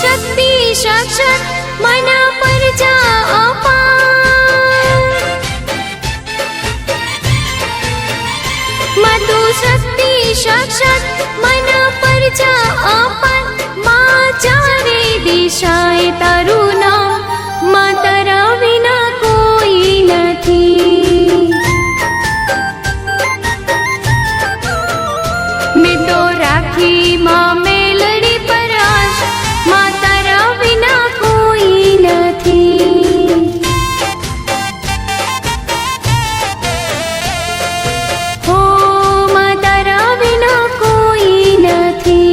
शक्ति साक्षात मना पर जा अपार। मातु शक्ति साक्षात मना पर जा अपार। मां चारे दिशाए तारू नाम, मां तारा विना कोई नथी। मैं तो राखी मां मेलड़ी पर आश, मां तारा विना कोई नथी। हो मां तारा विना कोई नथी।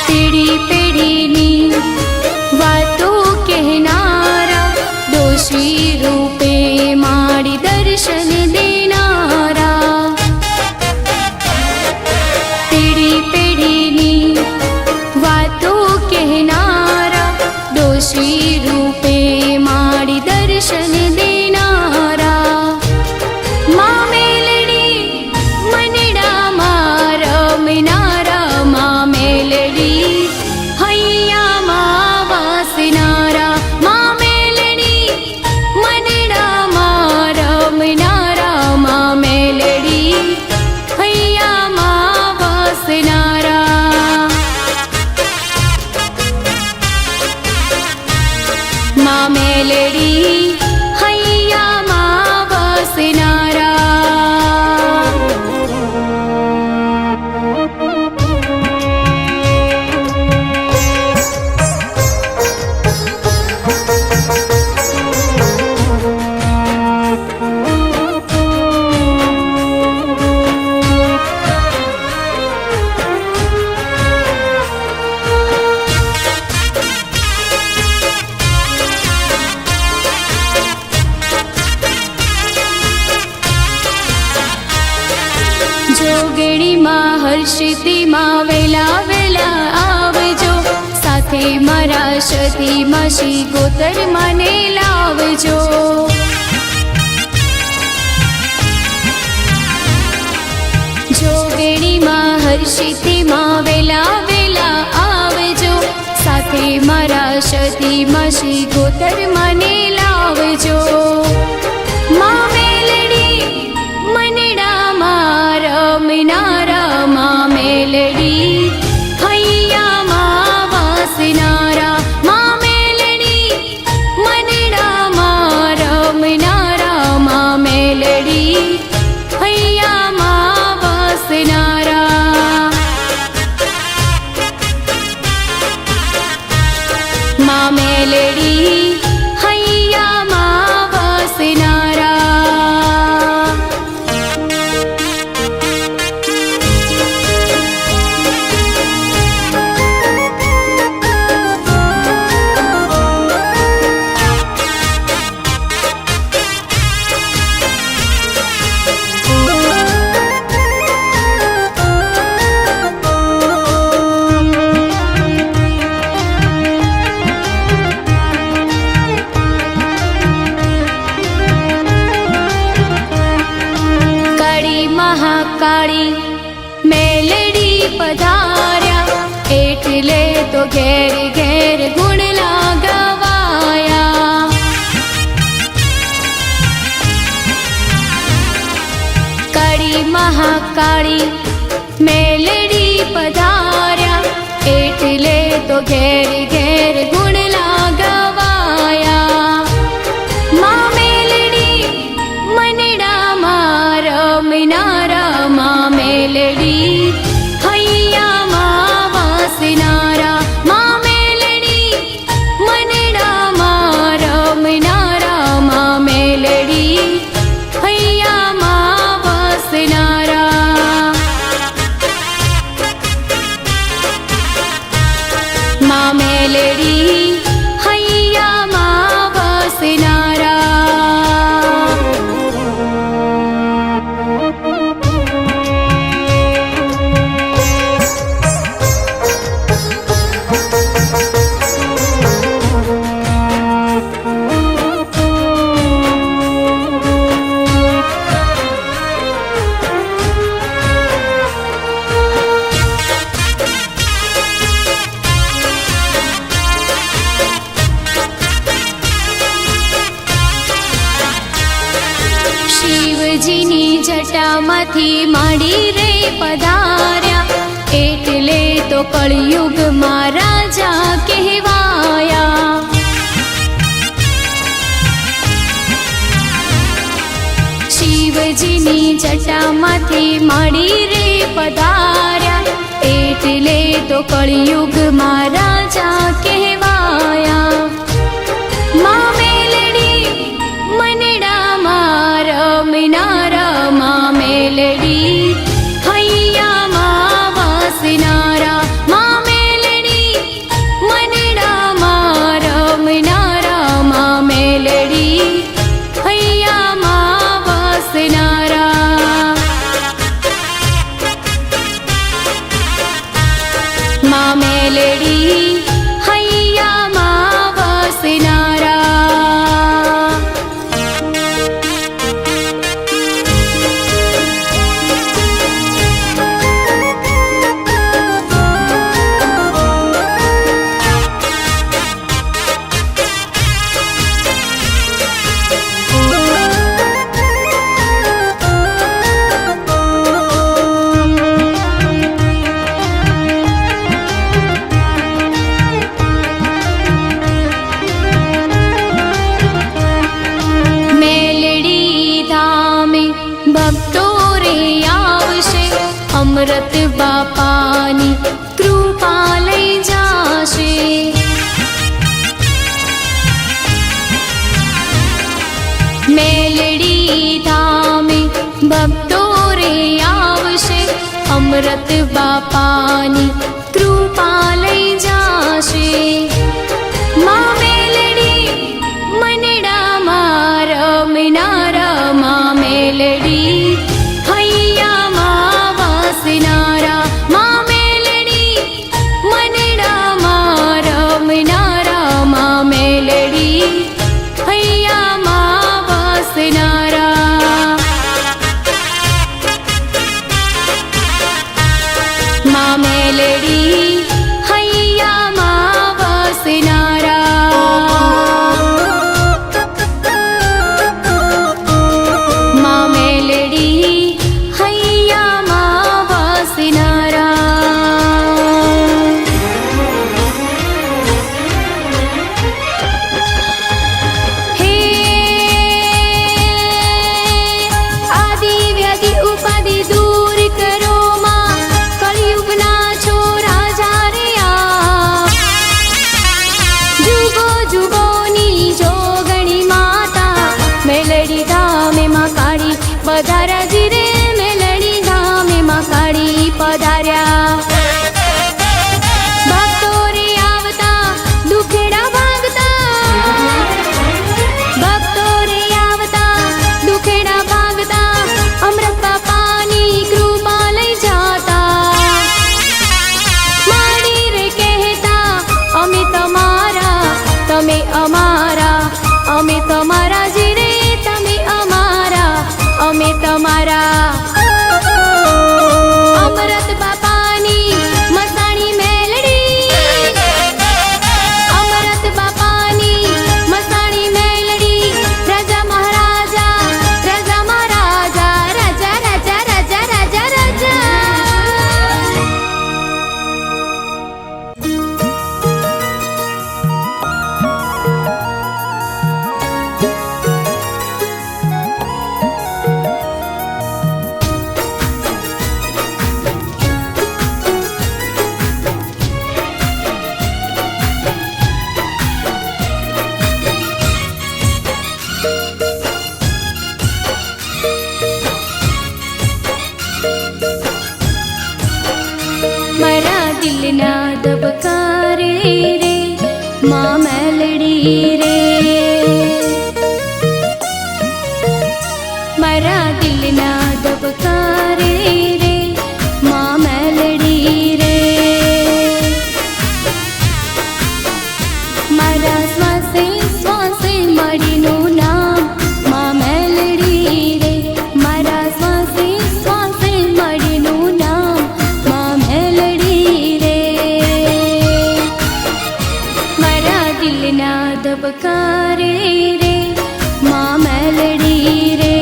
પેઢી પેઢીની વાતો કહેનારા, દોષી રૂપે માડી દર્શન દેનારા. પેઢી પેઢીની વાતો કહેનારા, દોષી રૂપે માડી દર્શન દેનારા. મા મેલડી મનડામાં રમનારા, મા મેલડી હૈયામાં વાસનારા. મા મેલડી મનડામાં રમનારા, મા મેલડી હૈયામાં વાસનારા. મા મેલડી હૈયામાં વસનારા. જોગણીમાં હર્ષિતીમાં વેલા વેલા આવજો, સાથે મારા સતીમાં શ્રી ગોતર મને લાવજો. જોગણીમાં હર્ષિતીમાં વેલા વેલા આવજો, સાથે મારા સતીમાં શ્રી ગોતર મને લાવજો. મા મેલડી મનડામાં રમનારા, મા મેલડી હૈયામાં વાસનારા. મા મેલડી મનડામાં રમનારા, મા મેલડી હૈયામાં વાસનારા. મા મેલડી હૈયામાં વાસનારા. મહાકાળી મેલડી પધાર્યા, એટલે તો ઘેર ઘેર ગુણ લાગવાયા. કાળી મહાકાળી મેલડી પધાર્યા, એટલે તો ઘેર ઘેર ગુણ લાગવાયા. મા મેલડી મનડામાં રમનારા, મા મેલડી હૈયામાં વાસનારા. મા મેલડી મનડામાં રમનારા, મા મેલડી હૈયામાં વાસનારા. મા મેલડી હૈયામાં વાસનારા. શિવજીની જટામાંથી માંડી રે પધાર્યા, એટલે તો કળયુગમાં રાજા કહેવાયા. શિવજીની જટામાંથી માંડી રે પધાર્યા, એટલે તો કળયુગમાં રાજા કહેવાયા. મા મેલડી મનડામાં રમનારા, મા મેલડી હૈયામાં વાસનારા. મા મેલડી અમૃત બાપાની કૃપા લઈ જાશે. મેલડી ધામે ભક્તો રે આવશે, અમૃત બાપાની કૃપા લઈ જાશે. મા મેલડી મનડામાં રમનારા, મા મેલડી હૈયામાં વાસનારા, મા મેલડી મનડામાં રમનારા, મા મેલડી હૈયામાં વાસનારા. મા મેલડી હૈયામાં વાસનારા, મા મેલડી હૈયામાં વાસનારા. હે આદિ વ્યાધિ ઉપાધિ દૂર કરો માં, કળિયુગના છો રાજા રે આપ. જુગો જુગોની જોગણી માતા, મેલડી ધામે માં કાળી પધાર્યા જી રે, મેલડી ધામે માં કાળી પધાર્યા. ભક્તો રે આવતા દુખેડા ભાગતા, ભક્તો રે આવતા દુખેડા ભાગતા, અમૃત બાપાની કૃપા લઈ જાતા. માડી રે કહેતા અમે તમારા, તમે અમારા, અમે તમારા જી રે, તમે અમારા, અમે તમારા. અમૃત બાપાની મસાણી મેલડી, અમૃત બાપાની મસાણી મેલડી, રાજા મહારાજા, રાજા મહારાજા, રાજા રાજા રાજા રાજા રાજા. મારા દિલના ધબકારે રે મા મેલડી રે, મારા દિલના ધબકારે રે મા મેલડી રે. મારા શ્વાસે શ્વાસે મળીનું નામ મા મેલડી રે, મારા શ્વાસે શ્વાસે મળીનું નામ મા મેલડી રે. મારા દિલના ધબકારે રે મા મેલડી રે.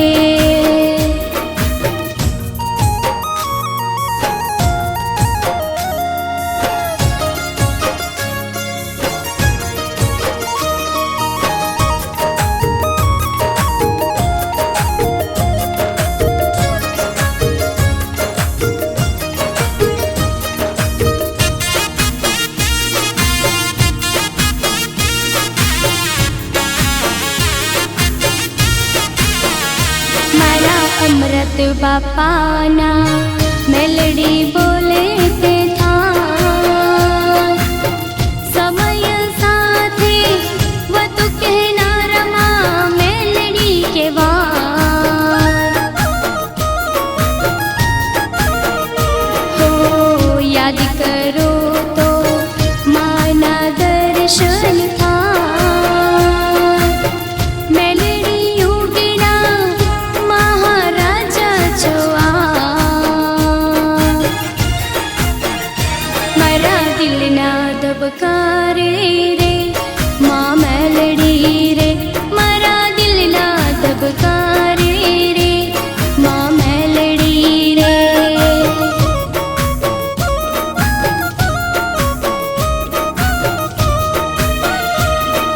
મારા અમૃત બાપાના મેલડી બોલે તે થાય, સમય સાથે વધુ કહેનારમાં મેલડી કહેવાય. હો યાદ કરો તો માના દર્શન થાય, મેલડી યોગીના મહારાજા છો આ. મારા દિલના ધબકારે રે મા મેલડી રે, મારા દિલના ધબકારે રે મા મેલડી રે.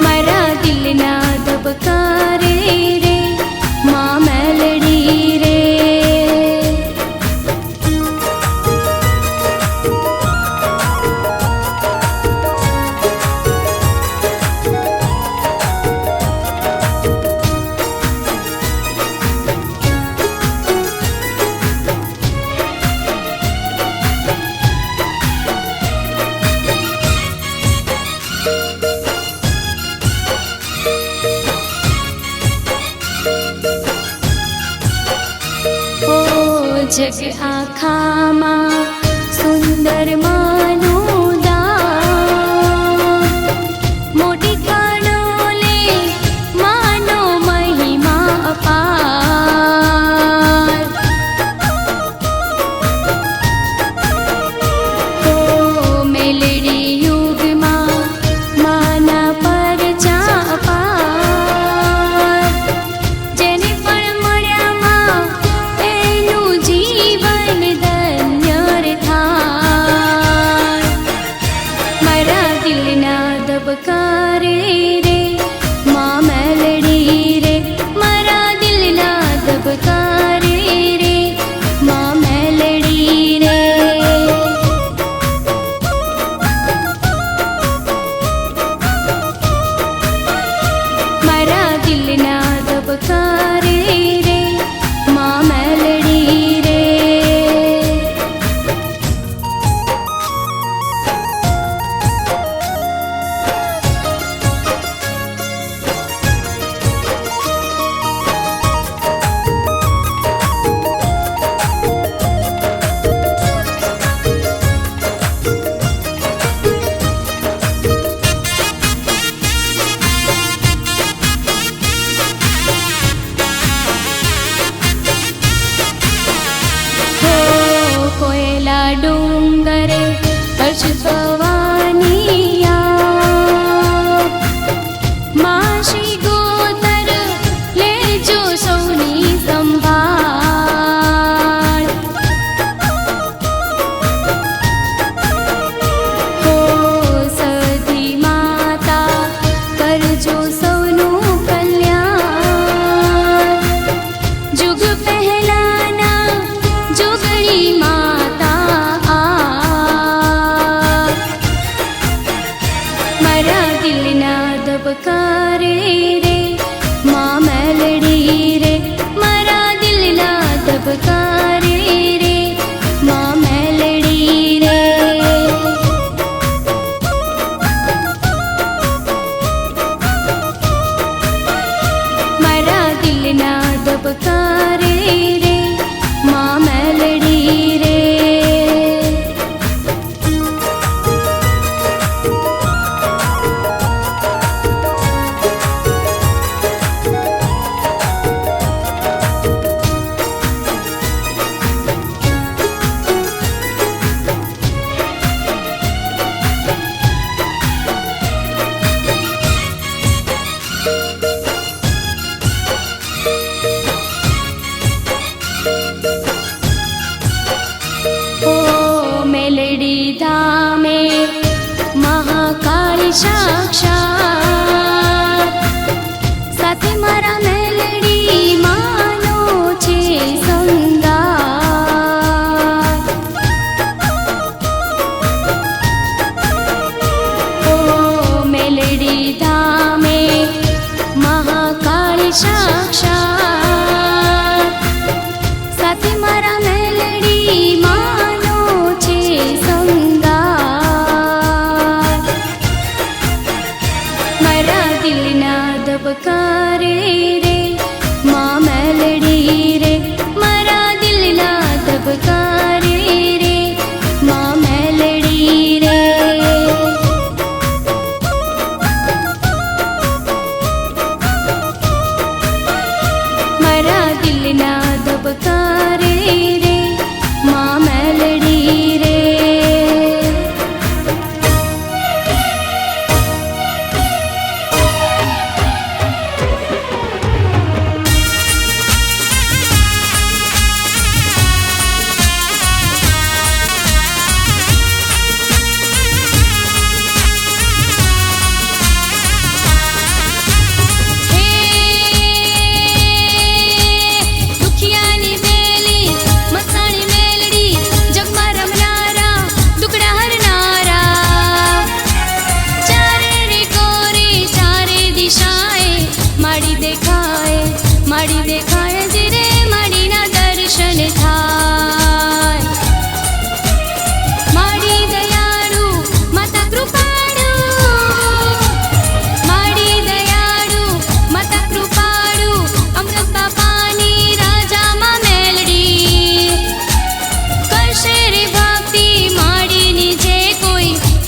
મારા દિલના ધબકારે રે મા મેલડી રે. જગ આખામાં સુંદર માનું દાન, મોટી કાડોલે માનો મહિમા અપાર. ઓ મેલડી યુગમાં માના પરચા અપાર, જેને પણ મળ્યામાં એનું જીવન ધન્ય રે થાય. મારા દિલના ધબકારે રે માં મેલડી રે, મારા દિલના ધબકારે રે માં મેલડી રે. મારા દિલના ધબકારે રે માં મેલડી રે. હો કોયલા ડુંગરે હર્ષ ભવાની આપ, માસી ગોતર લેજો સૌની સંભાળ. હો સધી માતા કરજો સૌનું કલ્યાણ, જુગ પહેલાના જોગણી માતા આપ. મારા દિલના ધબકારે રે માં મેલડી રે, મારા દિલના ધબકારે રે માં મેલડી રે. મારા દિલના ધબકારે રે માં મેલડી રે. ઓ મેલડી ધામે મહાકાળી સાક્ષાત, સાથે મારા મેલડી માનો છે સંગાત. ઓ મેલડી ધામે મહાકાળી સાક્ષાત, સાથે મારા મેલડી માનો છે સંગાત.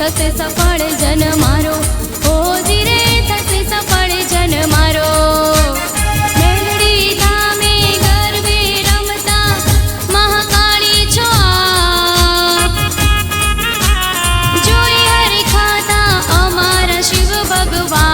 થશે સફળ જન મારો, ઓ ધીરે થશે સફળ જન મારો. મેલડી ધામે ગરબે રમતા મહાકાળી છો આપ, જોઈ હરી ખાતા અમારા શિવ ભગવાન.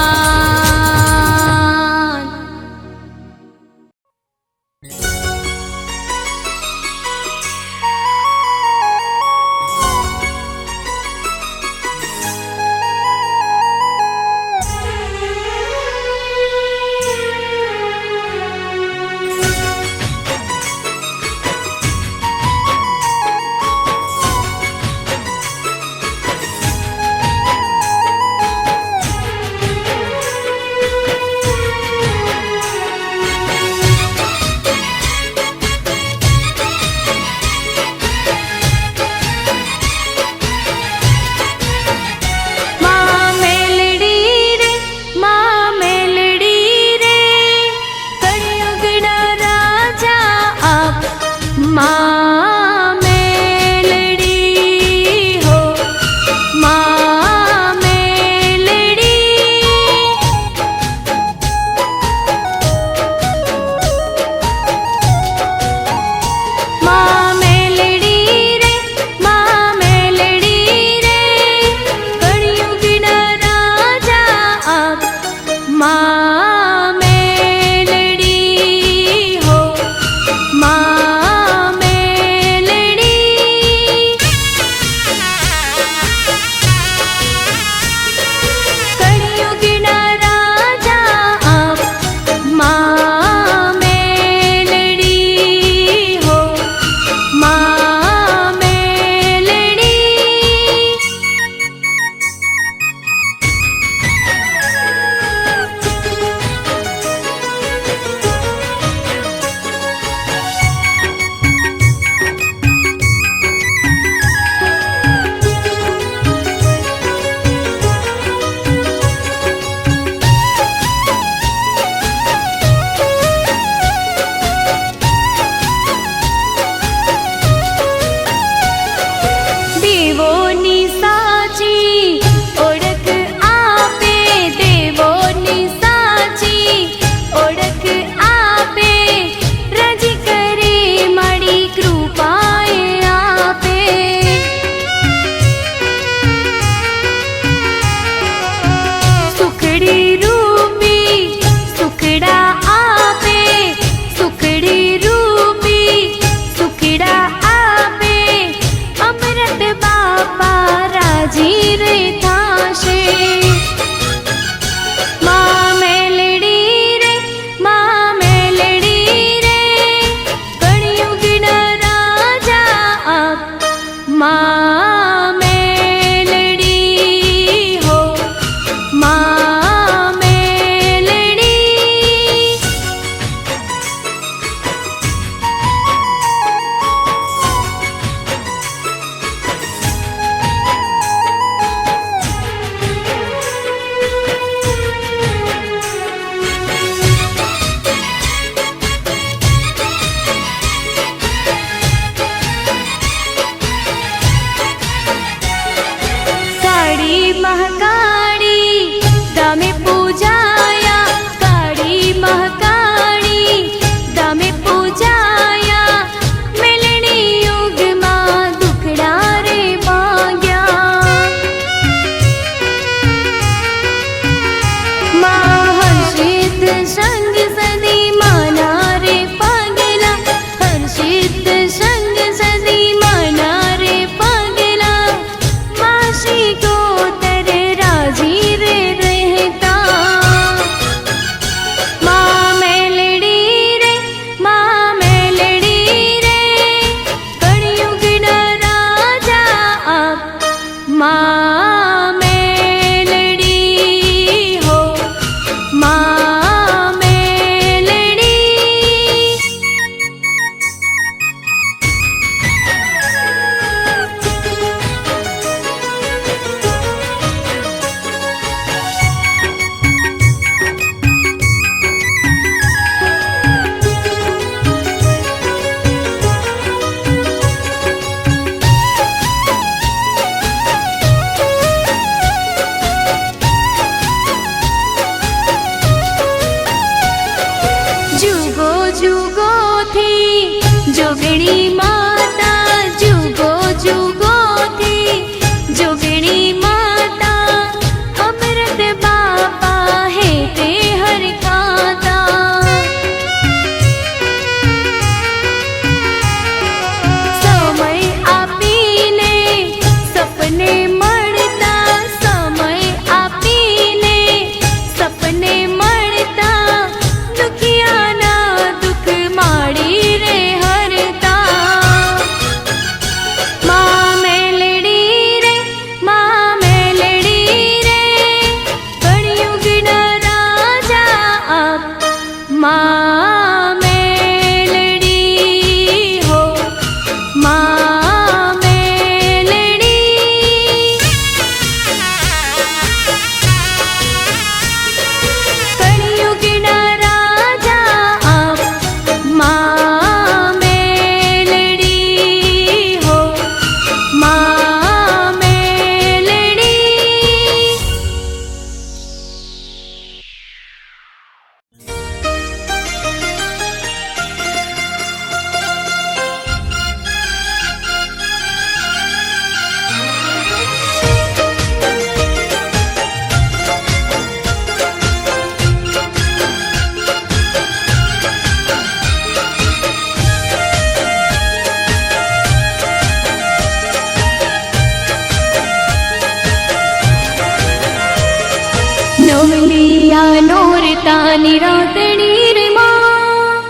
નોરતાની રાતડી રે માં,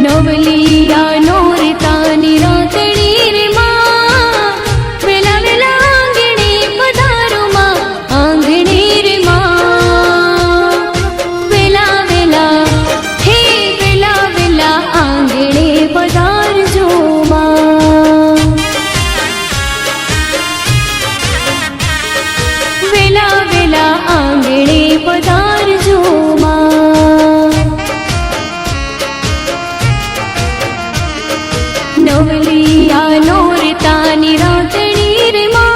નવલિયા નોરતાની રાતડી રે માં, વેલા વેલા આંગણે પધારો માં, આંગણે રે માં, વેલા વેલા હે વેલા વેલા આંગણે પધારજો માં, વેલા વેલા આંગણે પધારજો માં, નવલિયા નોરતાની રાતડી રે માં,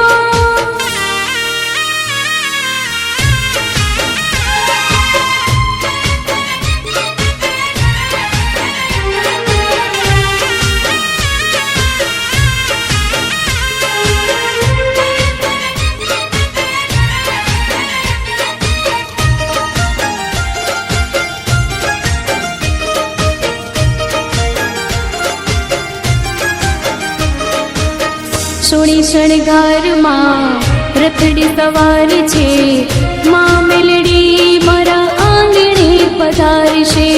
સોણી શણગારમાં રથડી સવાર છે, માં મેલડી મારા આંગણે પધારશે,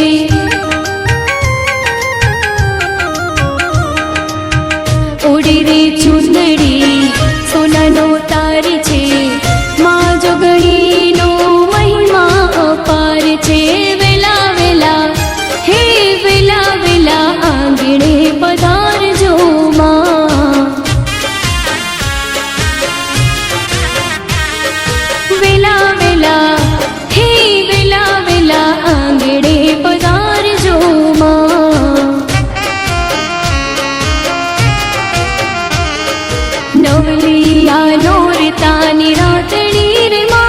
ઓડી રે ચુંદડી સોનાનો તાર છે, માં જોગણીનો મહિમા અપાર છે, વેલા વેલા હે વેલા વેલા આંગણે પધારજો માં, વેલા વેલા હે વેલા વેલા આંગણે પધારજો માં, નવલિયા નોરતાની રાતડી રે માં,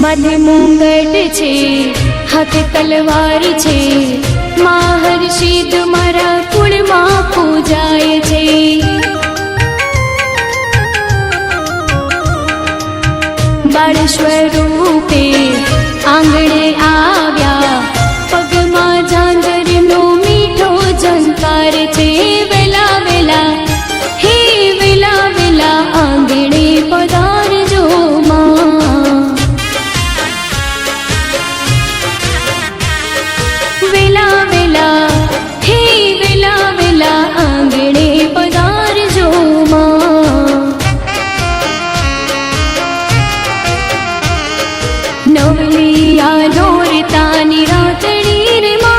માથે મુંગટ છે, હાથે તલવાર છે, માં હર્ષિદ મારા કુળમાં પૂજાય છે, બાળ સ્વરૂપે આંગણે આવ્યા, પગમાં ઝાંઝરનો મીઠો ઝંકાર છે, વેલા વેલા હે વેલા વેલા આંગણે પધારજો માં, વેલા વેલા હે વેલા વેલા આંગણે પધારજો માં, નવલિયા નોરતાની રાતડી રે માં,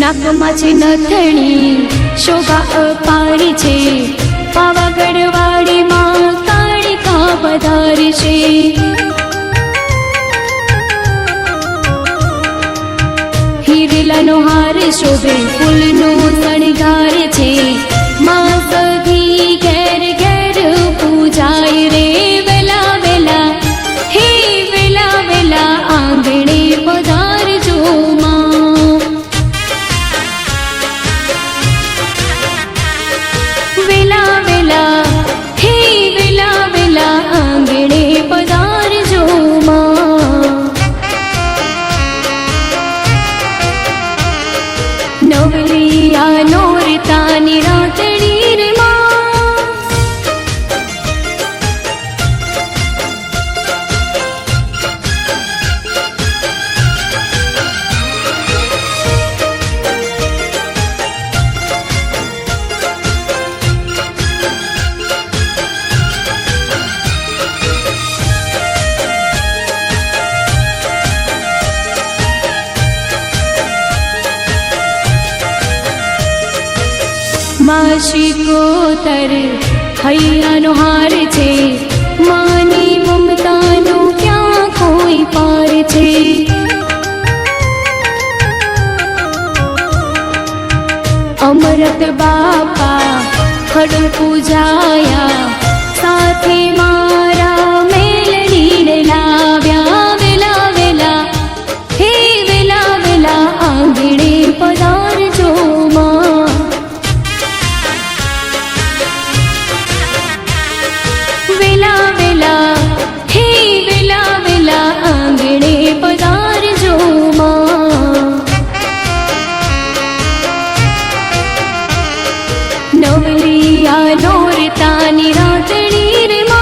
નાકમાં છે નથણી શોભા અપાર છે, પાવાગઢ વાડીમાં કાળિકા પધારશે, હીરલાનો હાર શોભે ફૂલનો શણગાર છે, માં સધી ઘેર ઘેર પૂજાય રે, વેલા વેલા હે વેલા વેલા આંગણે પધારજો માં, વેલા વેલા હે વેલા વેલા આંગણે પધારજો માં, નવલિયા નોરતાની રાત માં શિકોતર હૈયાનો હાર છે, માની મમતાનો ક્યાં કોઈ પાર છે. અમરત બાપા ખડ પૂજાયા, સાથે મારા મેલડીને લાવ્યા. વેલા વેલા હે વેલા વેલા આંગણે પધારજો માં. વેલા વેલા હે વેલા વેલા આંગણે પધારજો માં. નવલિયા નોરતાની રાતડી રે માં.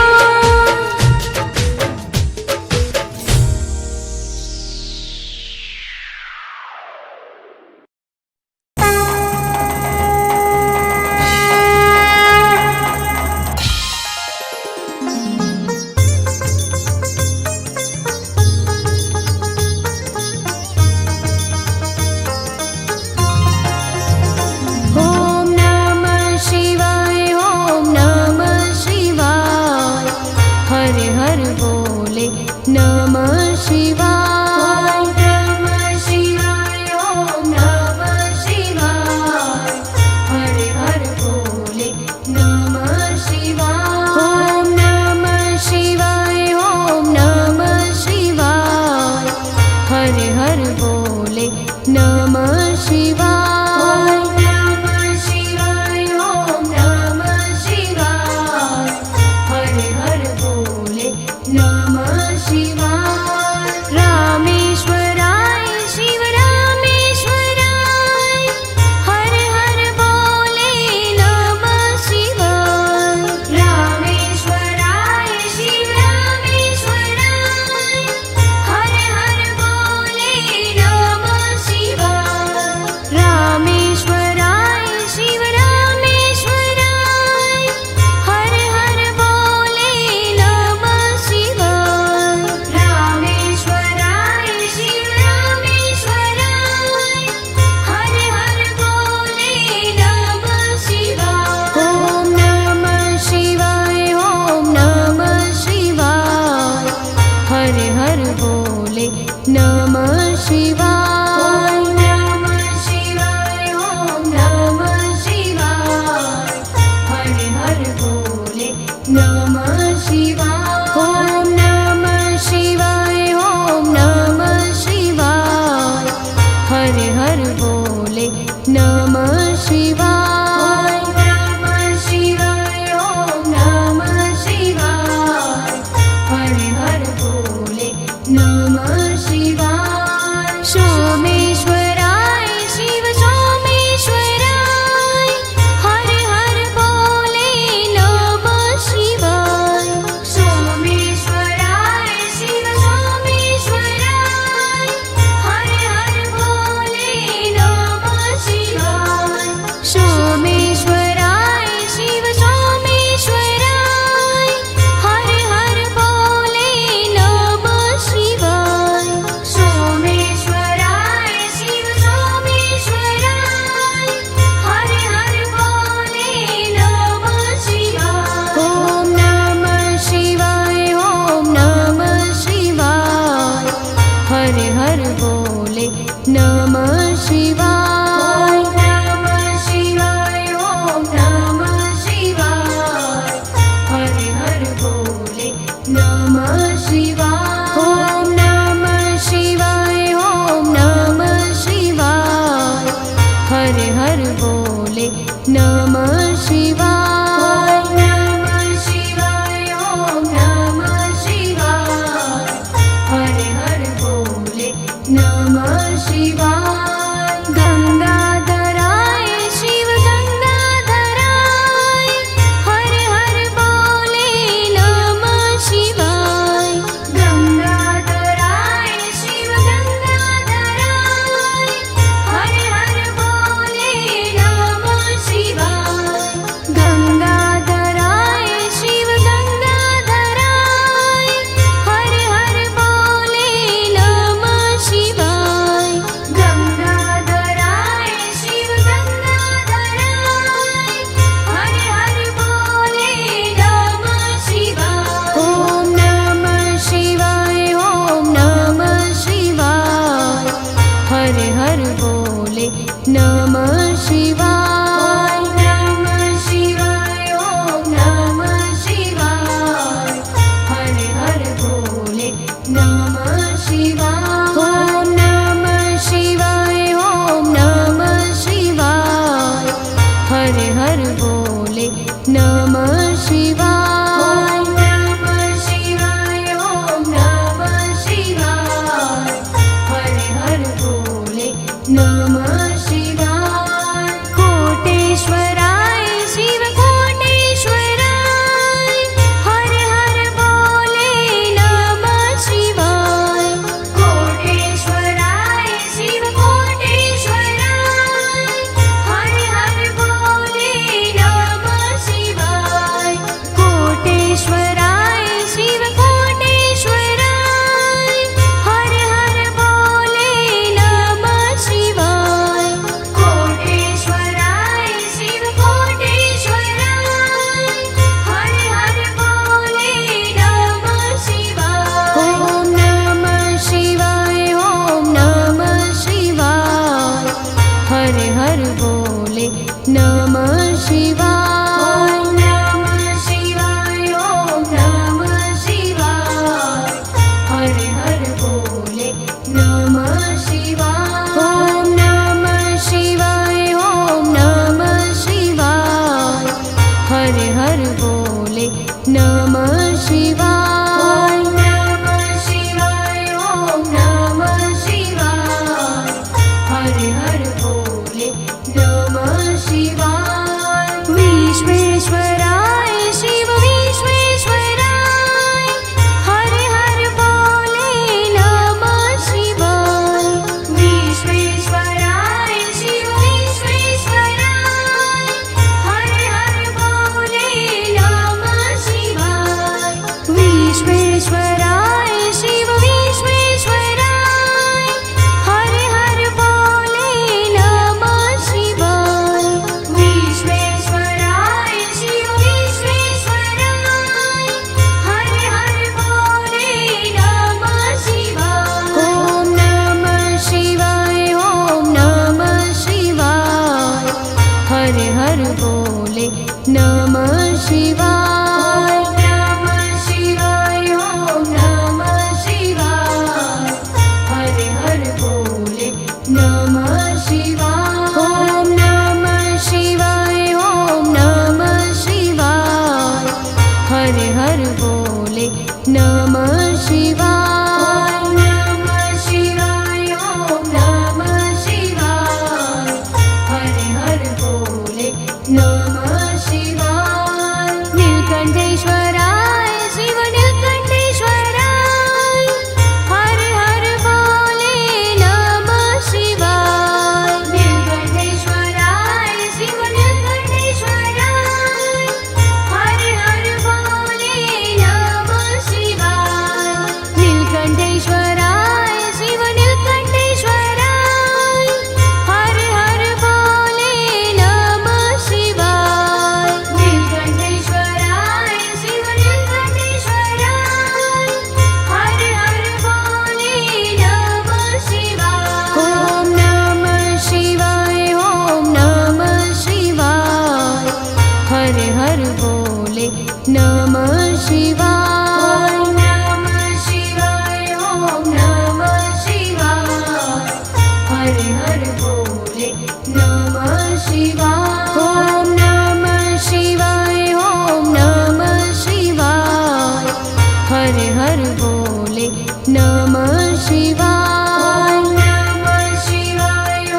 नमः शिवाय। ॐ नमः शिवाय, ॐ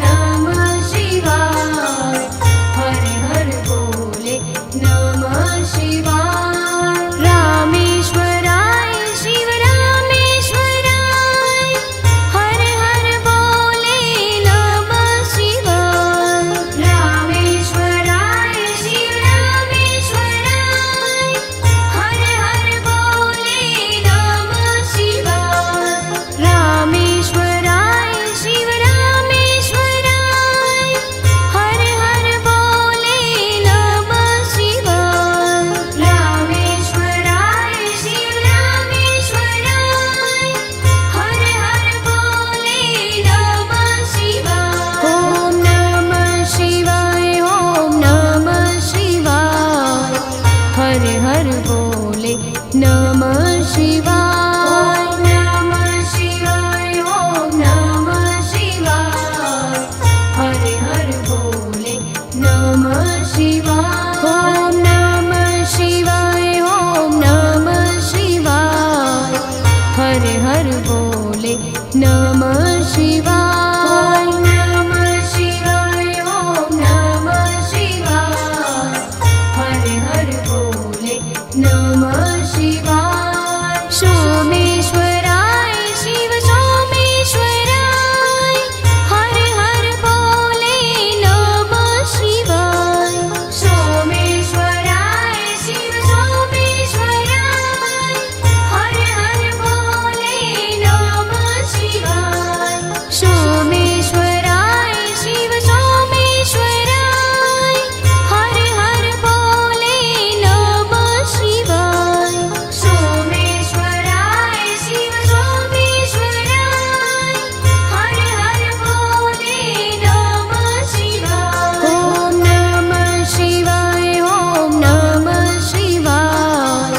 नमः शिवाय। हर हर बोले नमः शिवाय। रामेश्वराय शिव रामेश्वराय, हर हर बोले नमः शिवाय। रामेश्वराय शिव रामेश्वराय, हर हर बोले नमः शिवाय। रामेश्वराय शिव रामेश्वराय, हर हर बोले नमः शिवाय। रामेश्वराय शिव रामेश्वराय, हर हर बोले नमः शिवाय। ॐ नमः शिवाय, ॐ नमः शिवाय। हर हर बोले नमः शिवाय। ॐ नमः शिवाय, ॐ नमः शिवाय। हर हर बोले नमः शिवाय। ॐ नमः शिवाय, ॐ नमः शिवाय। हर हर बोले नमः शिवाय। ॐ नमः शिवाय, ॐ नमः शिवाय। हर हर बोले नमः शिवाय। सोमेश्वराय शिव सोमेश्वराय, हर हर बोले नमः शिवाय। सोमेश्वराय शिव सोमेश्वराय, हर हर बोले नमः शिवाय। सोमेश्वराय शिव सोमेश्वराय, हर हर बोले नमः शिवाय। सोमेश्वराय शिव सोमेश्वराय, हर हर बोले नमः शिवाय। ॐ नमः शिवाय, ॐ नमः शिवाय।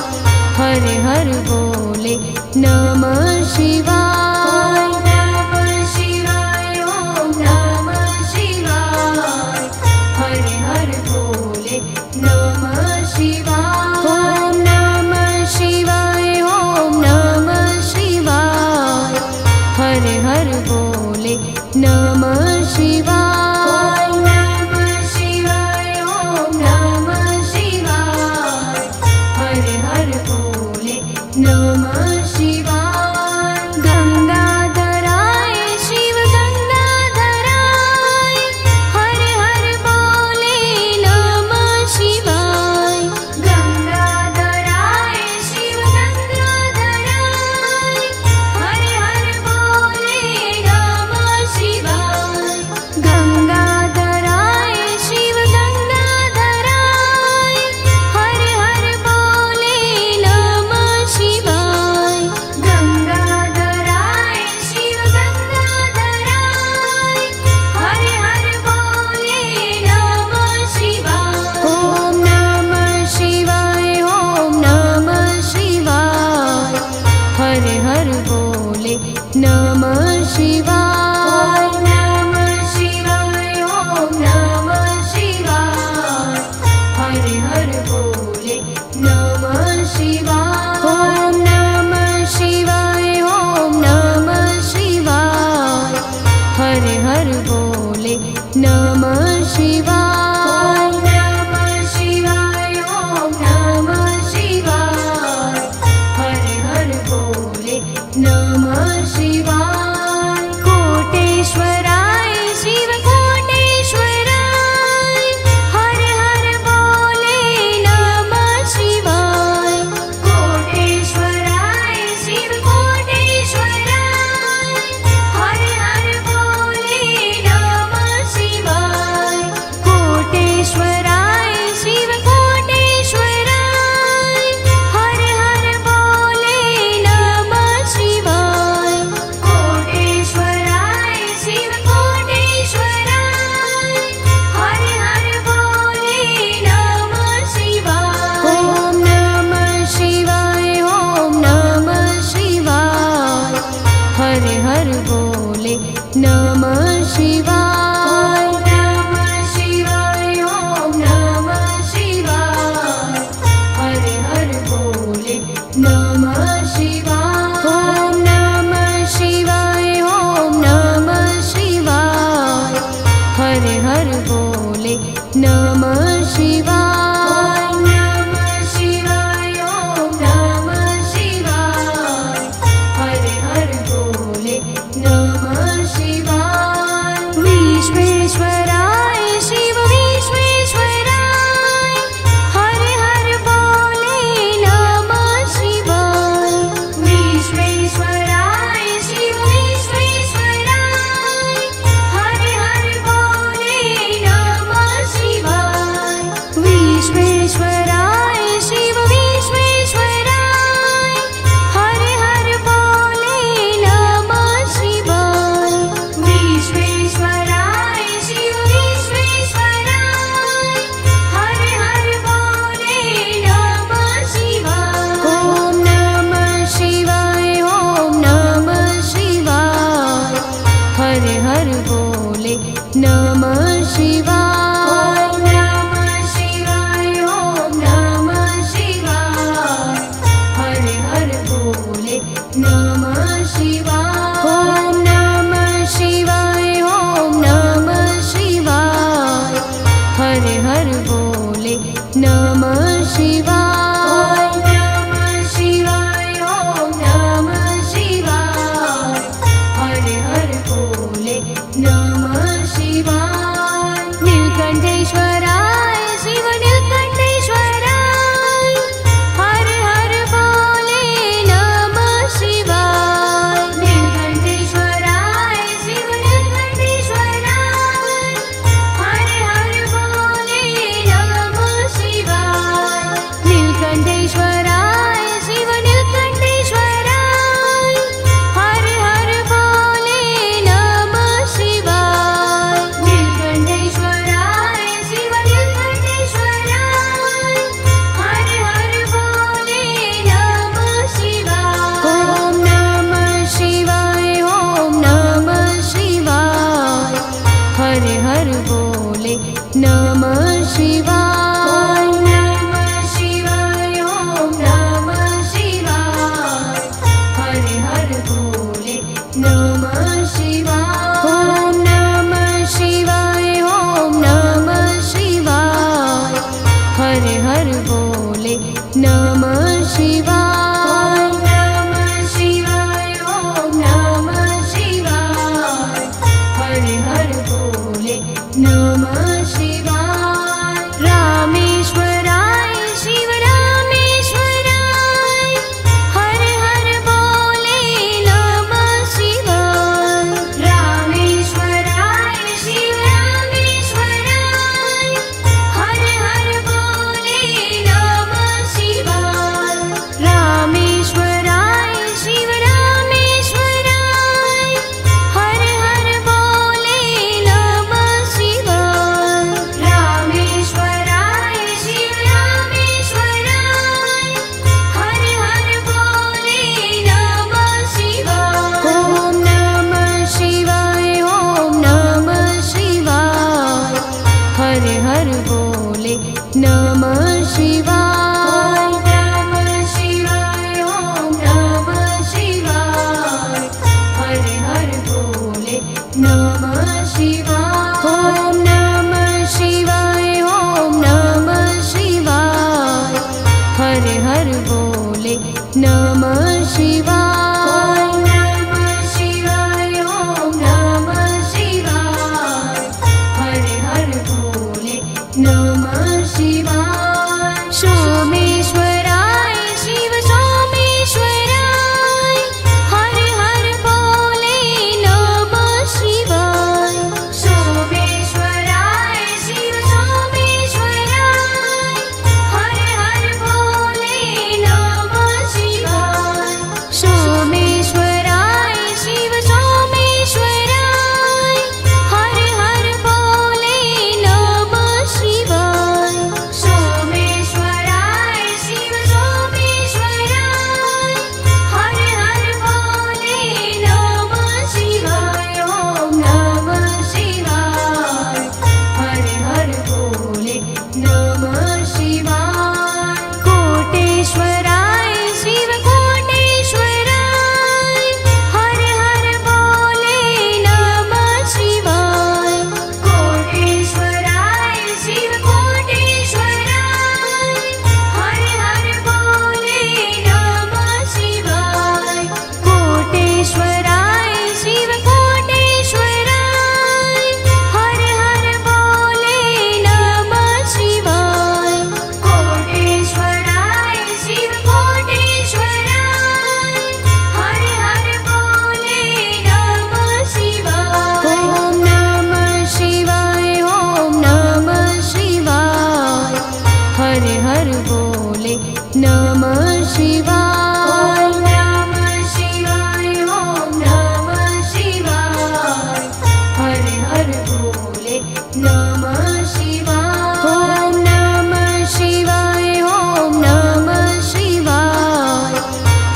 हर हर बोले नमः शिवाय। ॐ नमः शिवाय, ॐ नमः शिवाय। हर हर बोले नमः शिवाय। ॐ नमः शिवाय, ॐ नमः शिवाय। हर हर बोले नमः शिवाय। ॐ नमः शिवाय, ॐ नमः शिवाय। हर हर बोले नमः शिवाय। गंगाधराय शिव गंगाधराय, हर हर बोले नमः शिवाय। गंगाधराय शिव गंगाधराय, हर हर बोले नमः शिवाय। गंगाधराय शिव गंगाधराय, हर हर बोले नमः शिवाय। गंगाधराय शिव गंगाधराय, हर हर बोले नमः शिवाय। ॐ नमः शिवाय, ॐ नमः शिवाय। हर हर बोले नमः शिवाय। ॐ नमः शिवाय, ॐ नमः शिवाय। हर हर बोले नमः शिवाय। ॐ नमः शिवाय, ॐ नमः शिवाय। हर हर बोले नमः शिवाय। ॐ नमः शिवाय, ॐ नमः शिवाय। हर हर बोले नमः शिवाय। कोटेश्वराय शिव कोटेश्वराय, हर हर बोले नमः शिवाय। कोटेश्वराय शिव कोटेश्वराय, हर हर बोले नमः शिवाय। कोटेश्वराय शिव कोटेश्वराय, हर हर बोले नमः शिवाय। नमः शिवाय। ॐ नमः शिवाय, ॐ नमः शिवाय। हर हर बोले नमः शिवाय। ॐ नमः शिवाय, ॐ नमः शिवाय। हर हर बोले नमः शिवाय। नीलकंठेश्वराय शिव नीलकंठेश्वराय। हर हर बोले नमः शिवाय। नीलकंठेश्वराय शिव नीलकंठेश्वराय। हर हर बोले नमः शिवाय। नीलकंठेश्वराय शिव नीलकंठेश्वराय। हर हर बोले नमः शिवाय। नीलकंठेश्वराय शिव नीलकंठेश्वराय। हर हर बोले नमः शिवाय। ॐ नमः शिवाय, ॐ नमः शिवाय। हर हर बोले नमः शिवाय। ॐ नमः शिवाय, ॐ नमः शिवाय। हर हर बोले नमः शिवाय। ॐ नमः शिवाय, ॐ नमः शिवाय। हर हर बोले नमः शिवाय। ॐ नमः शिवाय, ॐ नमः शिवाय। हर हर बोले नमः शिवाय। रामेश्वराय शिव रामेश्वराय। हर हर बोले नमः शिवाय। रामेश्वराय शिव रामेश्वराय। हर हर बोले नमः शिवाय। रामेश्वराय शिव रामेश्वराय। हर हर बोले नमः शिवाय। रामेश्वराय शिव रामेश्वराय। हर हर बोले नमः शिवाय। ॐ नमः शिवाय, ॐ नमः शिवाय। हर हर बोले नमः शिवाय। ॐ नमः शिवाय, ॐ नमः शिवाय। हर हर बोले नमः शिवाय। ॐ नमः शिवाय, ॐ नमः शिवाय। हर हर बोले नमः शिवाय। ॐ नमः शिवाय, ॐ नमः शिवाय। हर हर बोले नमः शिवाय। सोमेश्वराय शिव सोमेश्वराय। हर हर बोले नमः शिवाय। सोमेश्वराय शिव सोमेश्वराय। हर हर बोले नमः शिवाय। सोमेश्वराय शिव सोमेश्वराय। हर हर बोले नमः शिवाय। सोमेश्वराय शिव सोमेश्वराय। हर हर बोले नमः शिवाय। ॐ नमः शिवाय। हर हर बोले नमः शिवाय। कोटेश्वराय शिव कोटेश्वराय। हर हर बोले नमः शिवाय। कोटेश्वराय शिव कोटेश्वराय। हर हर बोले नमः शिवाय। कोटेश्वराय शिव कोटेश्वराय। हर हर बोले नमः शिवाय। कोटेश्वराय शिव कोटेश्वराय। हर हर बोले नमः शिवाय। ॐ नमः शिवाय, ॐ नमः शिवाय। हर हर बोले नमः शिवाय। ॐ नमः शिवाय, ॐ नमः शिवाय। हर हर बोले नमः शिवाय। ॐ नमः शिवाय, ॐ नमः शिवाय।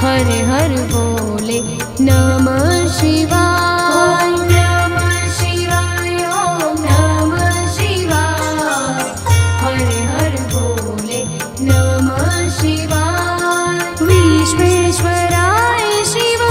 हर हर बोले नमः शिवाय। ॐ नमः शिवाय, ॐ नमः शिवाय। हर हर बोले नमः शिवाय। विश्वेश्वराय शिव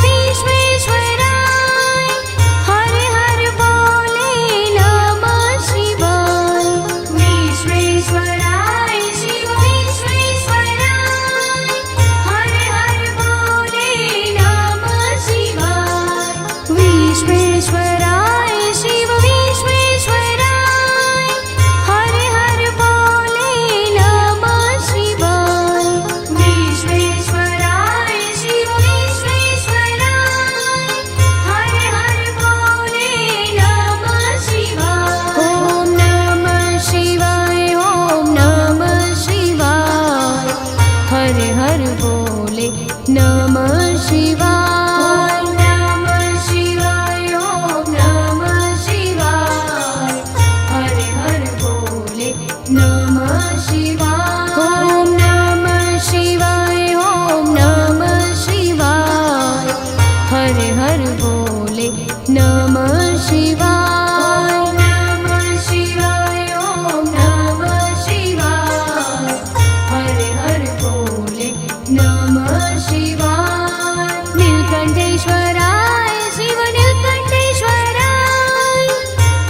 નીલકંઠેશ્વરાય શિવ નીલકંઠેશ્વરાય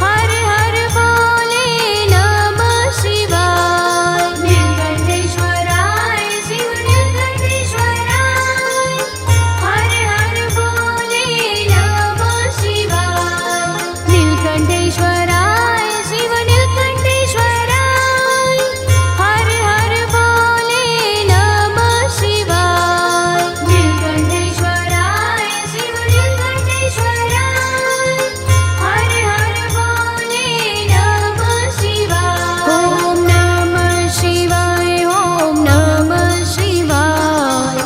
હર હર બોલે નમઃ શિવાય નીલકંઠેશ્વરાય શિવ નીલકંઠેશ્વરાય હર હર બોલે નમઃ શિવાય નીલકંઠેશ્વરાય શિવ નીલકંઠેશ્વરાય હર હર બોલે નમઃ શિવાય નીલકંઠેશ્વરાય શિવ નીલકંઠેશ્વરાય હર હર બોલે નમઃ શિવાય ઓમ નમઃ શિવાય ઓમ નમઃ શિવાય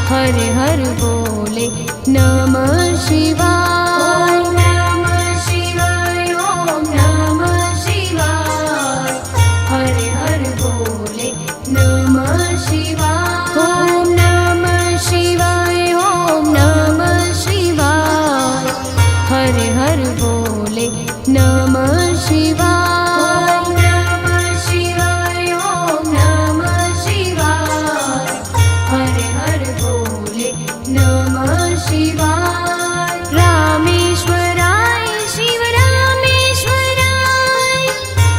હર હર બોલે નમઃ શિવાય ઓમ નમઃ શિવાય ઓમ નમઃ શિવાય હર હર બોલે નમઃ શિવાય ઓમ નમઃ શિવાય ઓમ નમઃ શિવાય હર હર બોલે નમઃ શિવાય ઓમ નમઃ શિવાય ઓમ નમઃ શિવાય હર હર બોલે નમઃ શિવાય રામેશ્વરાય શિવ રામેશ્વરાય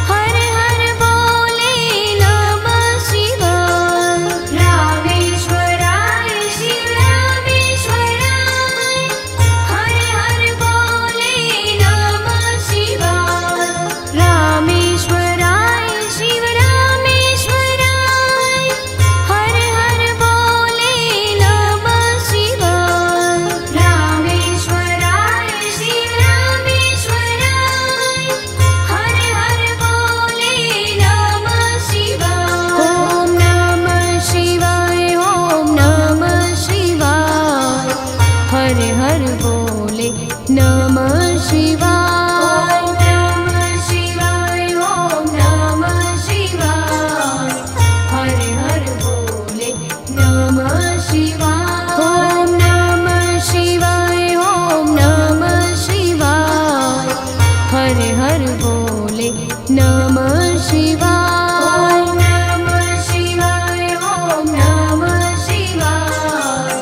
હર હર બોલે નમઃ શિવાય રામેશ્વરાય શિવ રામેશ્વરાય હર હર બોલે નમઃ શિવાય રામેશ્વરાય શિવ રામેશ્વરાય હર હર બોલે નમઃ શિવાય રામેશ્વરાય શિવ રામેશ્વરાય હર હર બોલે નમઃ શિવાય ઓમ નમઃ શિવાય ઓમ નમઃ શિવાય હર હર બોલે નમઃ શિવાય ઓમ નમઃ શિવાય ઓમ નમઃ શિવાય હર હર બોલે નમઃ શિવાય ઓમ નમઃ શિવાય ઓમ નમઃ શિવાય હર હર બોલે નમઃ શિવાય ઓમ નમઃ શિવાય ઓમ નમઃ શિવાય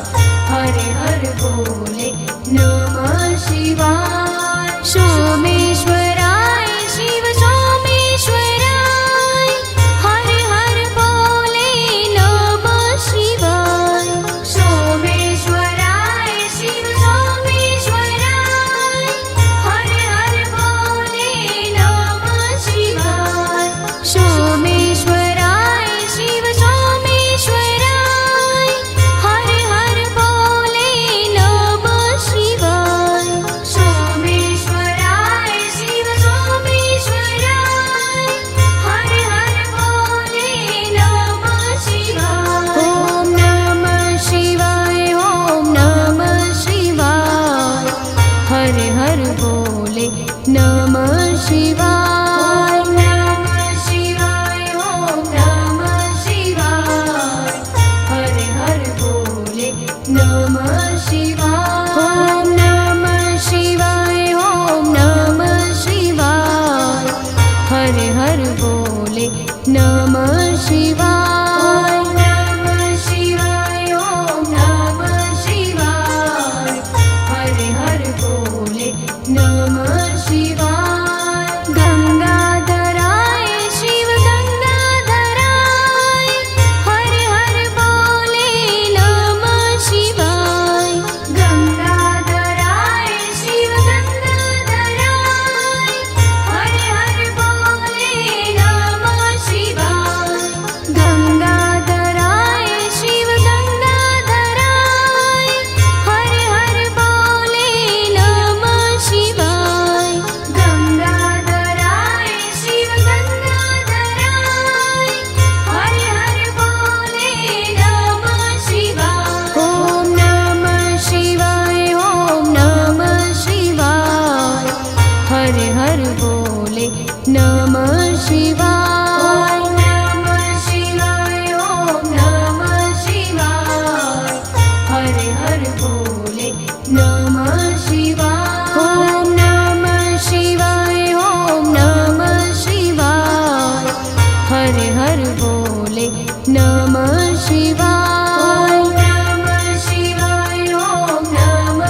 હર હર બોલે નમઃ શિવાય સોમેશ્વરાય શિવ સોમેશ્વરાય હર હર બોલે નમઃ શિવાય સોમેશ્વરાય શિવ સોમેશ્વરાય હર હર બોલે નમઃ શિવાય સોમેશ્વરાય શિવ સોમેશ્વરાય હર હર બોલે નમઃ શિવાય સોમેશ્વરાય શિવ સોમેશ્વરાય હર હર બોલે નમઃ શિવાય ઓમ નમઃ શિવાય ઓમ નમઃ શિવાય હર હર બોલે નમઃ શિવાય ઓમ નમઃ શિવાય ઓમ નમઃ શિવાય હર હર બોલે નમઃ શિવાય ઓમ નમઃ શિવાય ઓમ નમઃ શિવાય હર હર બોલે નમઃ શિવાય ઓમ નમઃ શિવાય ઓમ નમઃ શિવાય હર હર બોલે નમઃ શિવાય ગંગાધરાય શિવ ગંગાધરાય હર હર બોલે નમઃ શિવાય ગંગાધરાય શિવ ગંગાધરાય હર હર બોલે નમઃ શિવાય ગંગાધરાય શિવ ગંગાધરાય હર હર બોલે નમઃ શિવાય ગંગાધરાય શિવ ગંગાધરાય હર હર બોલે નમઃ શિવાય ઓમ નમઃ શિવાય ઓમ નમઃ શિવાય હર હર બોલે નમઃ શિવાય ઓમ નમઃ શિવાય ઓમ નમઃ શિવાય હર હર બોલે નમઃ શિવાય ઓમ નમઃ શિવાય ઓમ નમઃ શિવાય હર હર બોલે નમઃ શિવાય ઓમ નમઃ શિવાય ઓમ નમઃ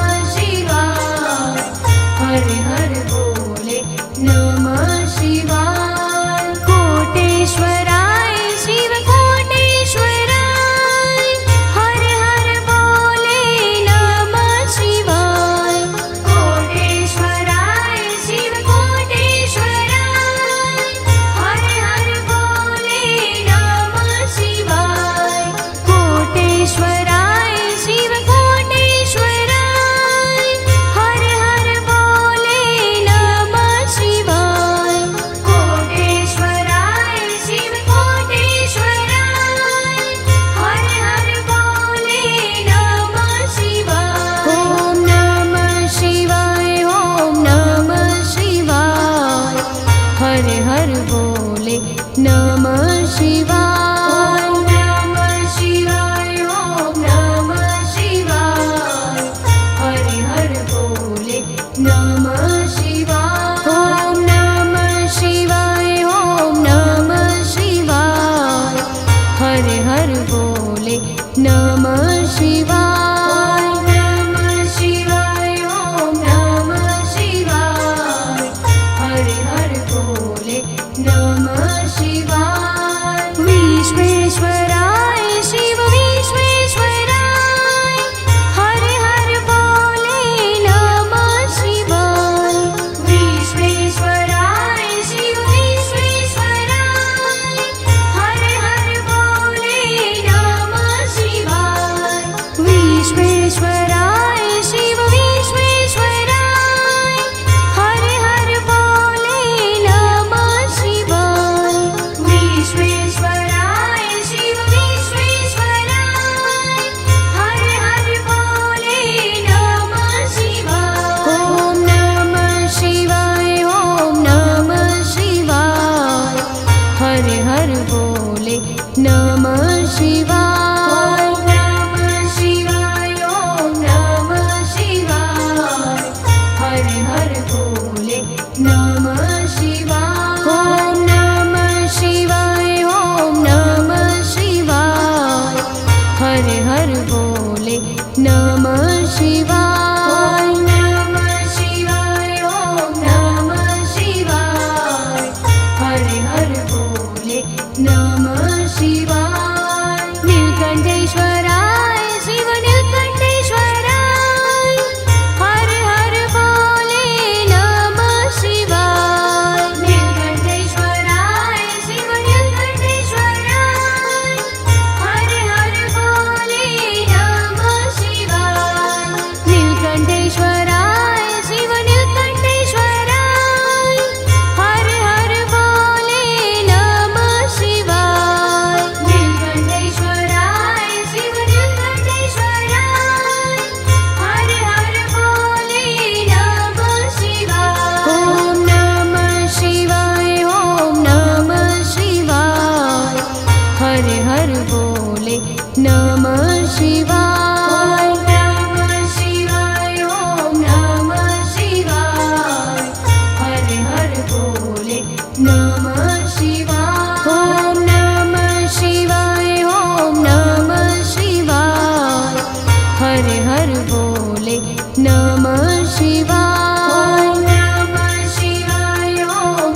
नमः शिवाय। ॐ नमः शिवाय, ॐ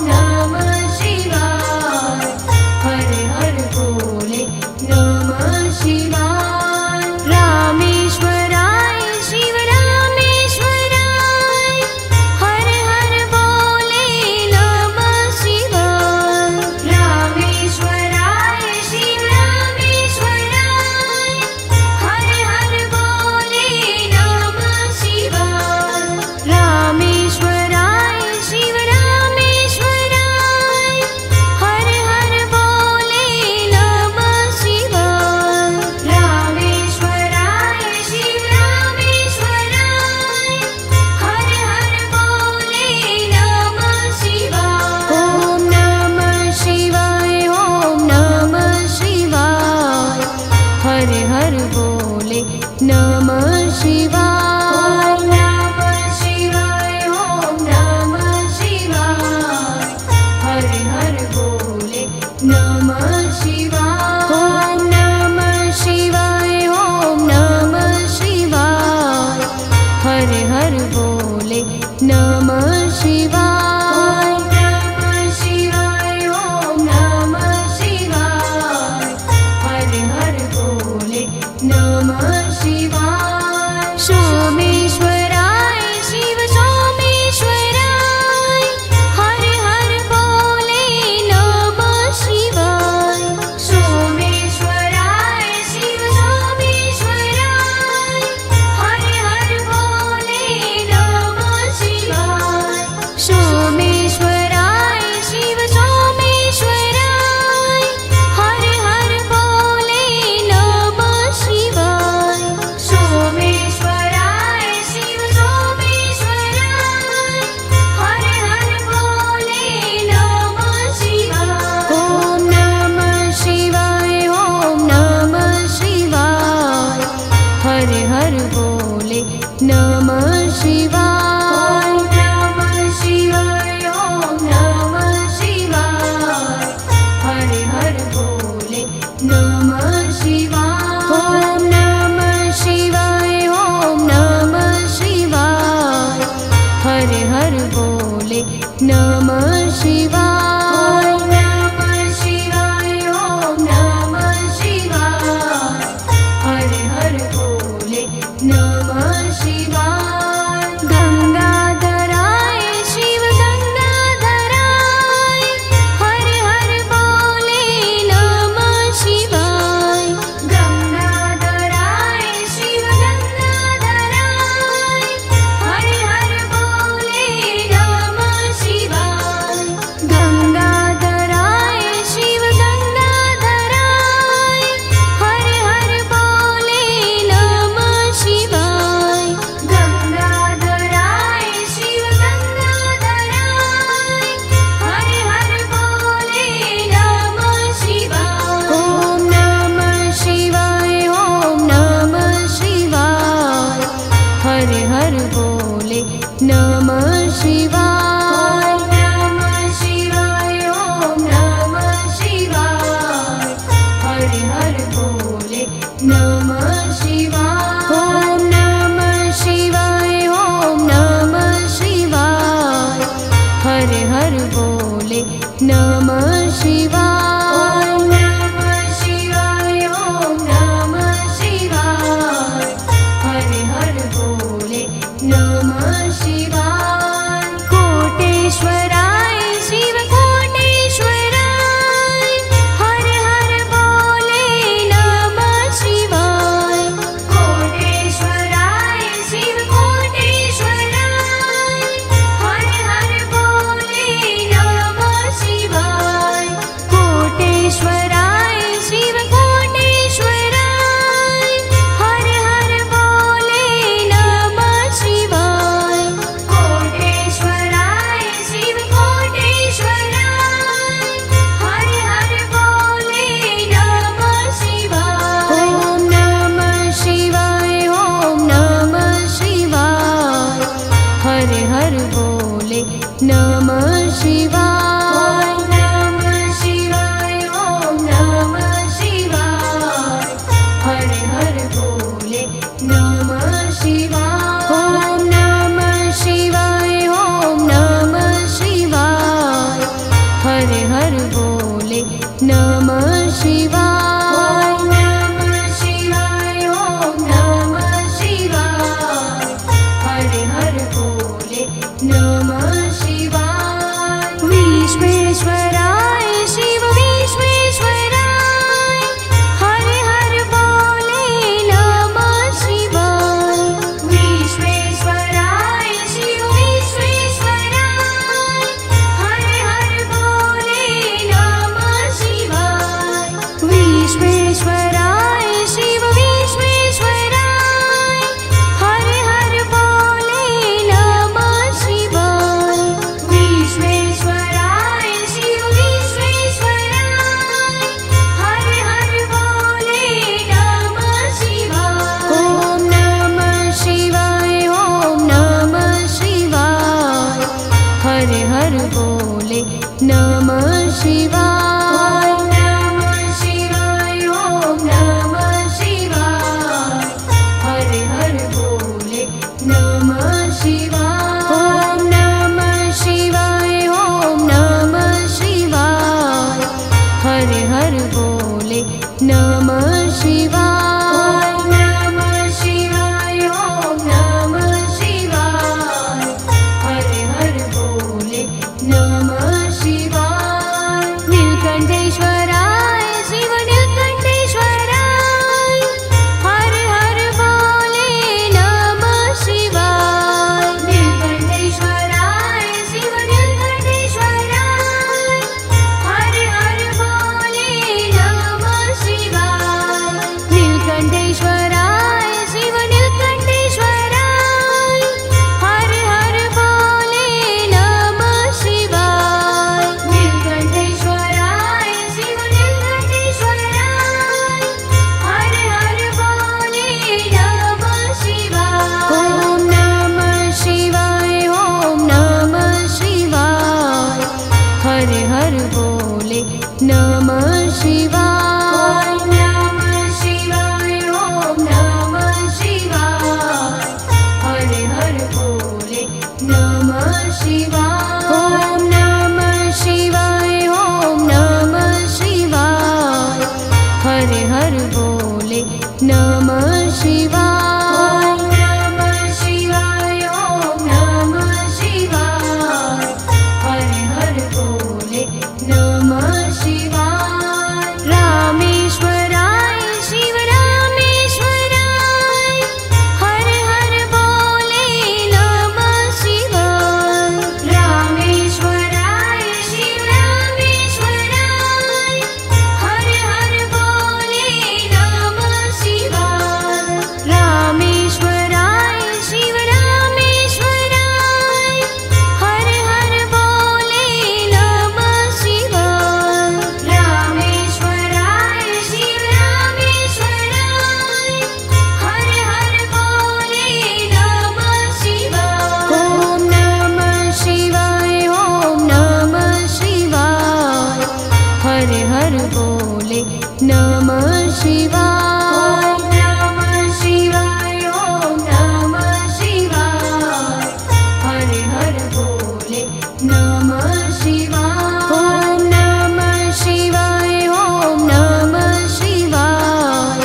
नमः शिवाय। हर हर बोले नमः शिवाय। रामेश्वराय शिव रामेश्वराय, हर हर बोले नमः शिवाय। रामेश्वराय शिव रामेश्वराय, हर हर बोले नमः शिवाय। रामेश्वराय शिव रामेश्वराय, हर हर बोले नमः शिवाय। रामेश्वराय शिव रामेश्वराय, हर हर बोले नमः शिवाय। ॐ नमः शिवाय, ॐ नमः शिवाय। हर हर बोले नमः शिवाय। ॐ नमः शिवाय, ॐ नमः शिवाय। हर हर बोले नमः शिवाय। ॐ नमः शिवाय, ॐ नमः शिवाय। हर हर बोले नमः शिवाय। ॐ नमः शिवाय, ॐ नमः शिवाय। हर हर बोले नमः शिवाय। सोमेश्वराय शिव सोमेश्वराय, हर हर बोले नमः शिवाय। सोमेश्वराय शिव सोमेश्वराय, हर हर बोले नमः शिवाय। सोमेश्वराय शिव सोमेश्वराय, हर हर बोले नमः शिवाय। सोमेश्वराय शिव सोमेश्वराय, हर हर बोले नमः शिवाय। ॐ नमः शिवाय, ॐ नमः शिवाय। हर हर बोले नमः शिवाय। ॐ नमः शिवाय, ॐ नमः शिवाय। हर हर बोले नमः शिवाय। ॐ नमः शिवाय, ॐ नमः शिवाय। हर हर बोले नमः शिवाय। ॐ नमः शिवाय, ॐ नमः शिवाय। हर हर बोले नमः शिवाय। गंगाधराय शिव गंगाधराय, हर हर बोले नमः शिवाय। गंगाधराय शिव गंगाधराय, हर हर बोले नमः शिवाय। गंगाधराय शिव गंगाधराय, हर हर बोले नमः शिवाय। गंगाधराय शिव गंगाधराय, हर हर बोले नमः शिवाय। ॐ नमः शिवाय, ॐ नमः शिवाय। हर हर बोले नमः शिवाय। ॐ नमः शिवाय, ॐ नमः शिवाय। हर हर बोले नमः शिवाय। ॐ नमः शिवाय, ॐ नमः शिवाय। हर हर बोले नमः शिवाय। ॐ नमः शिवाय, ॐ नमः शिवाय। हर हर बोले नमः शिवाय। हर बोले नमः शिवाय। ओम नमः शिवाय, ओम नमः शिवाय, हर हर बोले नमः शिवाय। ओम नमः शिवाय, ओम नमः शिवाय, हर हर बोले नमः शिवाय। रामेश्वराय शिव रामेश्वराय, हर हर बोले नमः शिवाय। रामेश्वराय शिव रामेश्वराय, हर हर बोले नमः शिवाय। रामेश्वराय शिव रामेश्वराय, हर हर बोले नमः शिवाय। रामेश्वराय शिव रामेश्वराय, हर हर बोले नमः शिवाय। ओम नमः शिवाय, ओम नमः शिवाय, हर हर बोले नमः शिवाय। ओम नमः शिवाय, ओम नमः शिवाय, हर हर बोले नमः शिवाय। ओम नमः शिवाय, ओम नमः शिवाय,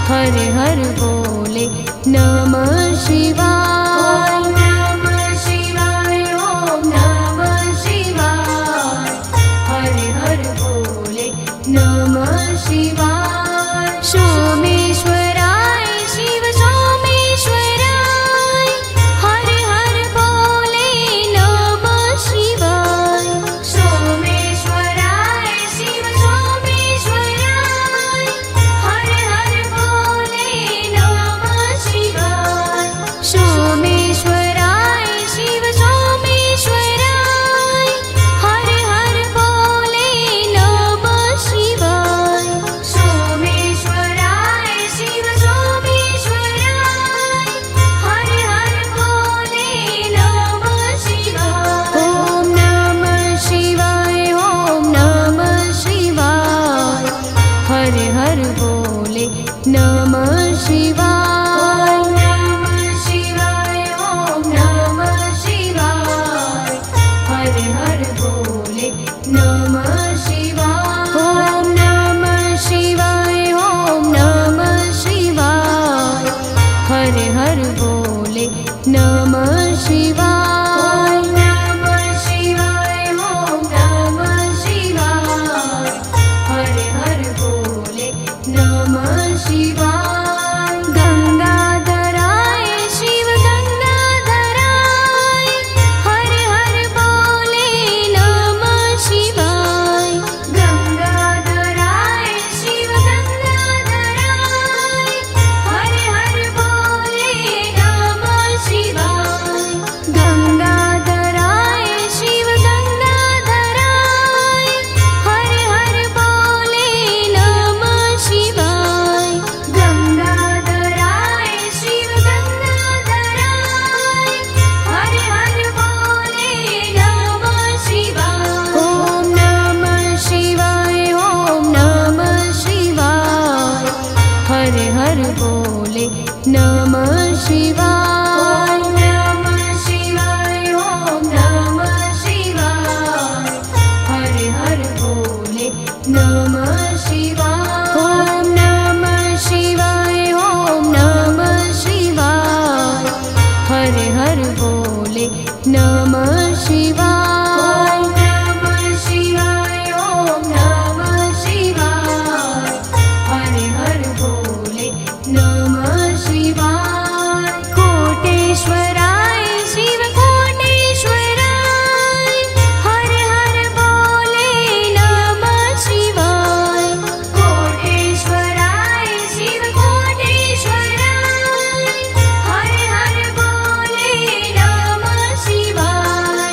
हर हर बोले नमः शिवाय। ओम नमः शिवाय, ओम नमः शिवाय, हर हर बोले नमः शिवाय। सोमेश्वराय शिव सोमेश्वराय, हर हर बोले नमः शिवाय। सोमेश्वराय शिव सोमेश्वराय, हर हर बोले नमः शिवाय। सोमेश्वराय शिव सोमेश्वराय, हर हर बोले नमः शिवाय। सोमेश्वराय शिव सोमेश्वराय, हर हर बोले नमः शिवाय। ओम नमः शिवाय, ओम नमः शिवाय, हर हर बोले नमः शिवाय। ओम नमः शिवाय, ओम नमः शिवाय, हर हर बोले नमः शिवाय। ओम नमः शिवाय, ओम नमः शिवाय, हर हर बोले नमः शिवाय। ओम नमः शिवाय, ओम नमः शिवाय, हर हर बोले नमः शिवाय। गंगाधराय शिव गंगाधराय, हर हर बोले नमः शिवाय। गंगाधराय शिव गंगाधराय, हर हर बोले नमः शिवाय। गंगाधराय शिव गंगाधराय, हर हर बोले नमः शिवाय। गंगाधराय शिव गंगाधराय, हर हर बोले नमः शिवाय। ओम नमः शिवाय, ओम नमः शिवाय, हर हर बोले नमः शिवाय। ओम नमः शिवाय, ओम नमः शिवाय, हर हर बोले नमः शिवाय। ओम नमः शिवाय, ओम नमः शिवाय, हर हर बोले नमः शिवाय। ओम नमः शिवाय, ओम नमः शिवाय, हर हर बोले नमः शिवाय। कोटेश्वराय शिव कोटेश्वराय, हर हर बोले नमः शिवाय। कोटेश्वराय शिव कोटेश्वराय, हर हर बोले नमः शिवाय।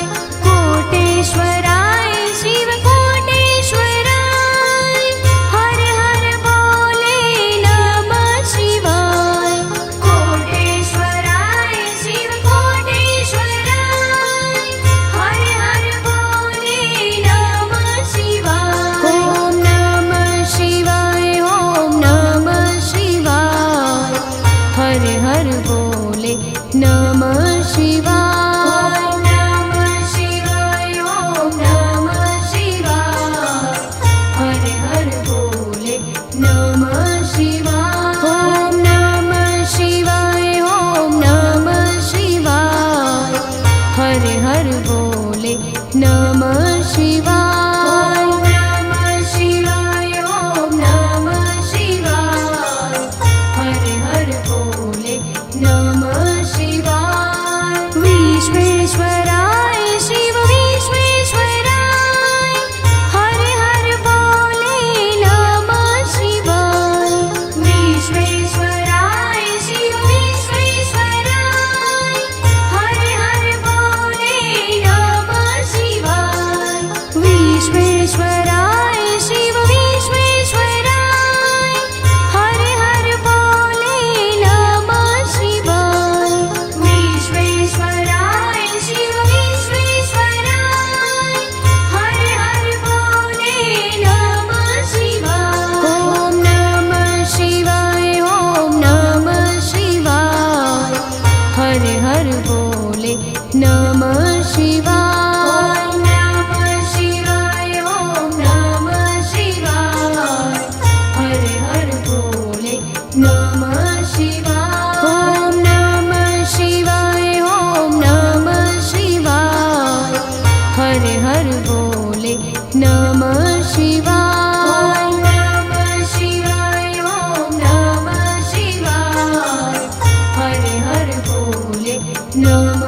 નમઃ